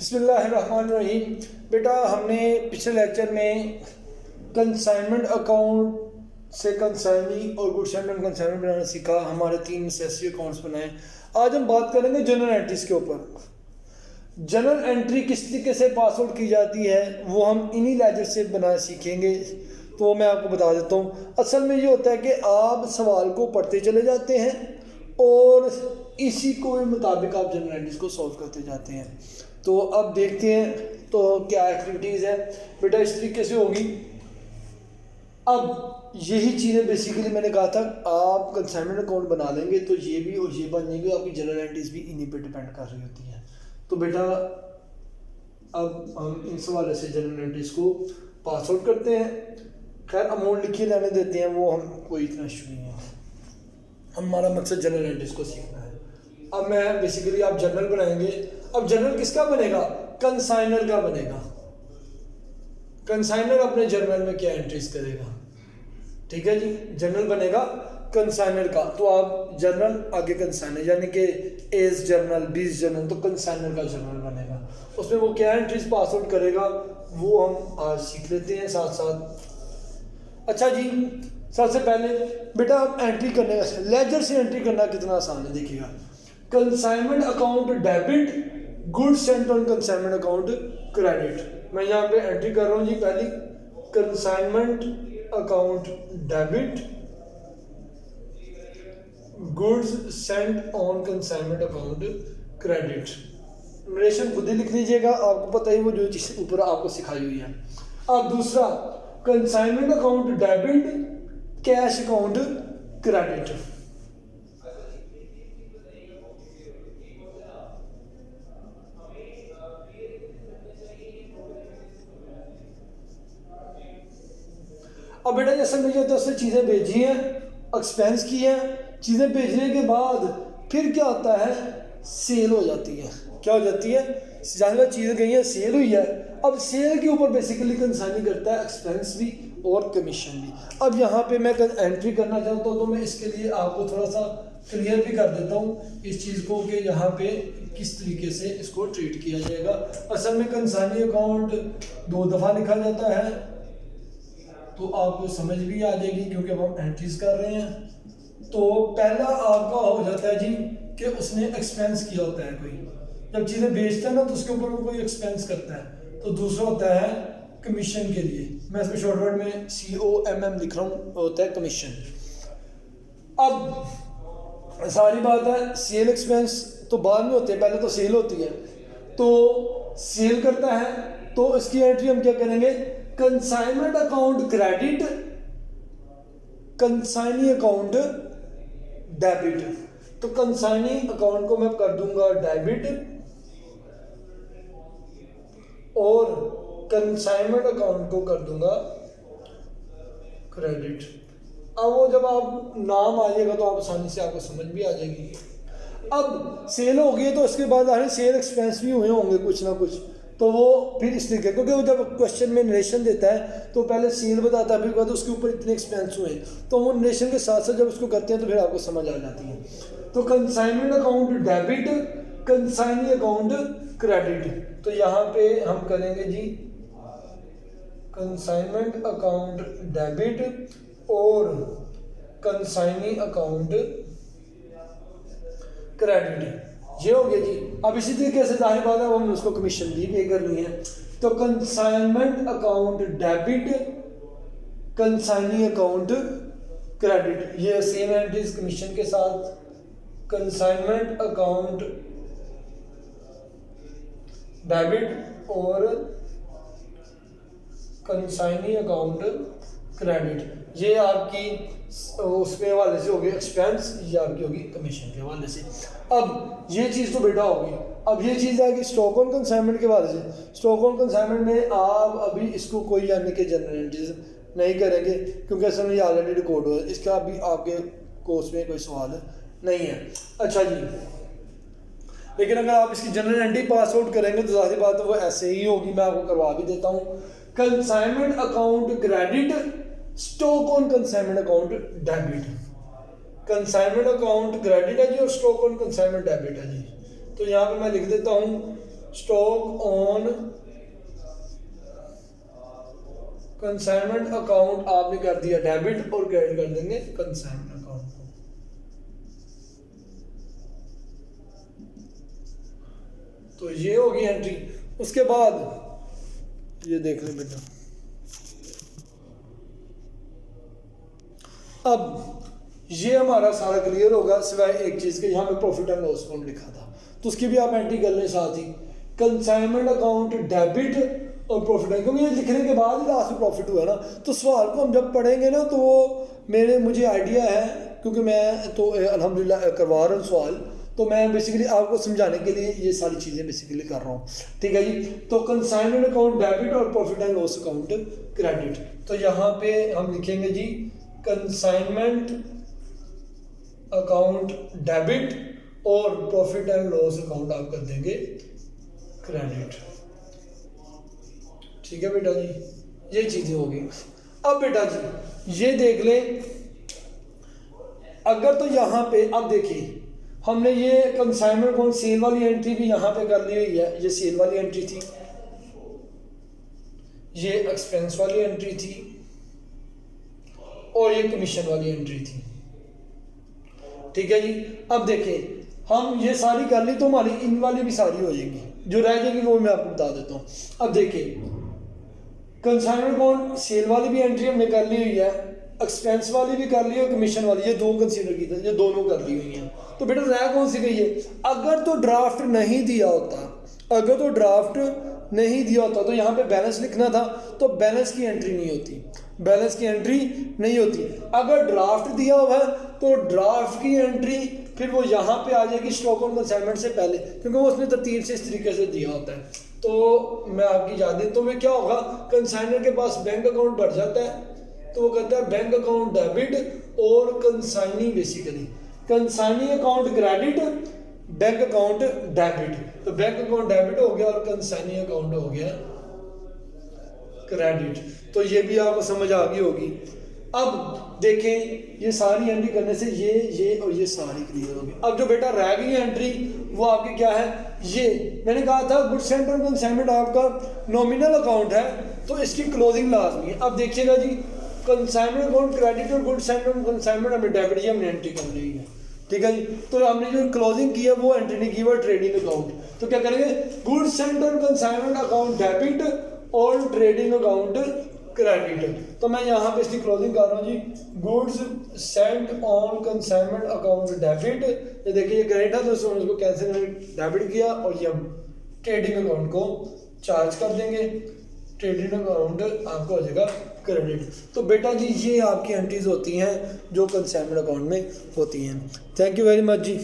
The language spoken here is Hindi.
बिस्मिल्लाहिर्रहमानिर्रहीम। बेटा हमने पिछले लेक्चर में कंसाइनमेंट अकाउंट से कंसाइनी और गुड्स एंड कंसाइनमेंट बनाना सीखा। हमारे 3 नेसेसरी अकाउंट्स बनाए। आज हम बात करेंगे जनरल एंट्रीज के ऊपर। जनरल एंट्री किस तरीके से पास आउट की जाती है वो हम इन्हीं लेजर से बनाना सीखेंगे। तो मैं आपको बता देता हूँ। असल में ये होता है कि आप सवाल को पढ़ते चले जाते हैं और इसी को मुताबिक आप जनरल एंट्रीज को सॉल्व करते जाते हैं। तो अब देखते हैं तो क्या एक्टिविटीज़ है बेटा। इस तरीके से होगी। अब यही चीज़ें बेसिकली मैंने कहा था, आप कंसाइनमेंट अकाउंट बना लेंगे तो ये भी और ये बन जाएंगे। आपकी जनरल एंट्रीज भी इन्हीं पे डिपेंड कर रही होती हैं। तो बेटा अब हम इस हवाले से जनरल एंट्रीज को पास आउट करते हैं। खैर अमाउंट लिखिए रहने देते हैं, वो हम कोई इतना इशू नहीं है। हमारा मकसद जनरल एंट्रीज को सीखना है। अब मैं बेसिकली आप जनरल बनाएंगे। अब जनरल किसका बनेगा? कंसाइनर का बनेगा। कंसाइनर अपने जर्नल में क्या एंट्रीज करेगा? ठीक है जी, जनरल बनेगा कंसाइनर का। तो आप जर्नल आगे कंसाइनर, यानी कि एज जर्नल, 20 जर्नल, तो कंसाइनर का जर्नल बनेगा। उसमें वो क्या एंट्रीज पास आउट करेगा वो हम आज सीख लेते हैं साथ साथ। अच्छा जी, सबसे पहले बेटा आप एंट्री करने का लेजर से एंट्री करना कितना आसान है देखिएगा। Consignment account debit, goods sent on consignment account credit. मैं यहाँ पे एंट्री कर रहा हूँ जी। पहली consignment account debit, goods sent on consignment account credit. Narration खुद ही लिख लीजिएगा, आपको पता ही वो जो चीज़ ऊपर आपको सिखाई हुई है। अब दूसरा consignment account debit, cash account credit. अब बेटा जैसे मुझे तो उसने चीज़ें भेजी हैं, एक्सपेंस की हैं, चीज़ें भेजने के बाद फिर क्या होता है? सेल हो जाती है। क्या हो जाती है? जहाँ चीज़ें गई हैं सेल हुई है। अब सेल के ऊपर बेसिकली कंसाइनी करता है एक्सपेंस भी और कमीशन भी। अब यहाँ पे मैं एंट्री करना चाहता हूँ तो मैं इसके लिए आपको थोड़ा सा क्लियर भी कर देता हूँ इस चीज़ को कि यहाँ पे किस तरीके से इसको ट्रीट किया जाएगा। असल में कंसाइनी अकाउंट 2 दफ़ा लिखा जाता है तो आपको समझ भी आ जाएगी क्योंकि अब हम एंट्रीज कर रहे हैं। तो पहला आपका हो जाता है जी कि उसने एक्सपेंस किया होता है कोई। जब चीज़ें बेचता है ना तो उसके ऊपर वो कोई एक्सपेंस करता है। तो दूसरा होता है कमीशन के लिए। मैं इसमें शॉर्ट वर्ड में COMM लिख रहा हूँ, होता है कमीशन। अब सारी बात है, सेल एक्सपेंस तो बाद में होते हैं, पहले तो सेल होती है। तो सेल करता है तो इसकी एंट्री हम क्या करेंगे? Consignment account credit, consignee account debit. तो कंसाइनी अकाउंट को मैं कर दूंगा डेबिट और कंसाइनमेंट अकाउंट को कर दूंगा क्रेडिट। अब वो जब आप नाम आ जाएगा तो आप आसानी से आपको समझ भी आ जाएगी। अब सेल हो गई तो उसके बाद आगे सेल एक्सपेंस भी हुए होंगे कुछ ना कुछ, तो वो फिर इस तरीके, क्योंकि वो जब क्वेश्चन में नरेशन देता है तो पहले सेल बताता है, फिर बाद उसके ऊपर इतने एक्सपेंस हुए, तो वो नरेशन के साथ साथ जब उसको करते हैं तो फिर आपको समझ आ जाती है। तो consignment account debit, consignee account credit. तो यहाँ पे हम करेंगे जी कंसाइनमेंट अकाउंट डेबिट और कंसाइनी अकाउंट क्रेडिट। ये हो गया जी। अब इसी तरीके से जाहिर बात है हमने उसको कमीशन भी पे करनी है। तो consignment account debit, consignee account credit, ये सेम एंट्रीज कमीशन के साथ। कंसाइनमेंट अकाउंट डेबिट और कंसाइनी अकाउंट क्रेडिट, ये आपकी उसके हवाले से होगी एक्सपेंस, ये आपकी होगी कमीशन के हवाले से। अब ये चीज़ तो बेटा होगी। अब ये चीज़ आएगी स्टॉक ऑन कंसाइनमेंट के हवाले से। स्टॉक ऑन कंसाइनमेंट में आप अभी इसको कोई यानी कि जनरल एंट्रीज नहीं करेंगे क्योंकि असल में ये ऑलरेडी रिकॉर्ड हुआ है। इसका अभी आपके कोर्स में कोई सवाल नहीं है। अच्छा जी, लेकिन अगर आप इसकी जनरल एंट्री पास आउट करेंगे तो जाहिर बात है वो ऐसे ही होगी। मैं आपको करवा भी देता हूँ। Consignment account credit, stock on consignment account debit. Consignment account credit है जी और स्टॉक ऑन कंसाइनमेंट डेबिट है जी। तो यहाँ पे मैं लिख देता हूँ स्टॉक ऑन कंसाइनमेंट अकाउंट आपने कर दिया डेबिट और क्रेडिट कर देंगे कंसाइनमेंट अकाउंट को। तो ये होगी एंट्री। उसके बाद ये देख लें बेटा, अब ये हमारा सारा क्लियर होगा सिवाय एक चीज़ के, यहाँ पे प्रॉफिट एंड लॉस अकाउंट लिखा था तो उसकी भी आप एंट्री कर लें साथ ही, कंसाइनमेंट अकाउंट डेबिट और प्रॉफिट एंड, क्योंकि ये लिखने के बाद ही लास्ट में प्रॉफिट हुआ ना। तो सवाल को हम जब पढ़ेंगे ना तो वो मुझे आइडिया है, क्योंकि मैं तो अल्हम्दुलिल्लाह करवा रहा हूँ सवाल, तो मैं बेसिकली आपको समझाने के लिए ये सारी चीज़ें बेसिकली कर रहा हूँ। ठीक है जी। तो कंसाइनमेंट अकाउंट डेबिट और profit and loss account credit. तो यहाँ पे हम लिखेंगे जी कंसाइनमेंट अकाउंट डेबिट और प्रॉफिट एंड लॉस अकाउंट आप कर देंगे क्रेडिट। ठीक है बेटा जी, ये चीज़ें होगी। अब बेटा जी ये देख लें, अगर तो यहाँ पे अब देखिए हमने ये कंसाइनमेंट अकाउंट सेल वाली एंट्री भी यहाँ पे कर ली हुई है, ये सेल वाली एंट्री थी, ये एक्सपेंस वाली एंट्री थी और ये कमीशन वाली एंट्री थी। ठीक है जी। अब देखिए हम ये सारी कर ली तो हमारी इन वाली भी सारी हो जाएगी, जो रह जाएगी वो मैं आपको बता देता हूँ। अब देखिए कंसाइनमेंट अकाउंट सेल वाली भी एंट्री हमने कर ली हुई है, एक्सपेंस वाली भी कर ली है, कमीशन वाली, ये दो कंसीडर की थी, ये दोनों कर ली हुई हैं। तो बेटा रह कौन सी गई है? अगर तो ड्राफ्ट नहीं दिया होता, अगर तो ड्राफ्ट नहीं दिया होता तो यहाँ पे बैलेंस लिखना था, तो बैलेंस की एंट्री नहीं होती, बैलेंस की एंट्री नहीं होती। अगर ड्राफ्ट दिया हुआ है तो ड्राफ्ट की एंट्री फिर वो यहाँ पे आ जाएगी स्टॉक ऑन कंसाइनमेंट से पहले, क्योंकि वो उसने तरतीब से इस तरीके से दिया होता है। तो मैं आपकी याद दें, तो वे क्या होगा, कंसाइनर के पास बैंक अकाउंट बढ़ जाता है तो वो कहता है बैंक अकाउंट डेबिट और consignee, basically consignee account credit, bank account debit. तो बैंक अकाउंट डेबिट हो गया और कंसाइनी अकाउंट हो गया क्रेडिट। तो ये भी आपको समझ आ गई होगी। अब देखें ये सारी एंट्री करने से ये और ये सारी क्लियर होगी। अब जो बेटा रह गई एंट्री वो आपकी क्या है, ये मैंने कहा था गुड्स एंड कंसाइनमेंट आपका नॉमिनल अकाउंट है तो इसकी क्लोजिंग लाजमी है। अब देखिएगा जी कंसाइनमेंट अकाउंट क्रेडिट और गुड्स एंड कंसाइनमेंट हमने डेबिट ही हमने एंट्री कर ली है। ठीक है जी। तो हमने जो क्लोजिंग की है वो एंट्री नहीं की, वो ट्रेडिंग अकाउंट। तो क्या करेंगे, goods and consignment account debit और ट्रेडिंग अकाउंट क्रेडिट। तो मैं यहाँ पे इसकी क्लोजिंग कर रहा हूँ जी, goods sent on consignment account debit. ये देखिए ये क्रेडिट है तो उसको कैंसिल डेबिट किया और ये हम ट्रेडिंग अकाउंट को चार्ज कर देंगे, ट्रेडिंग अकाउंट आपको हो जाएगा क्रेडिट। तो बेटा जी ये आपकी एंट्रीज होती हैं जो कंसाइनमेंट अकाउंट में होती हैं। Thank you very much ji.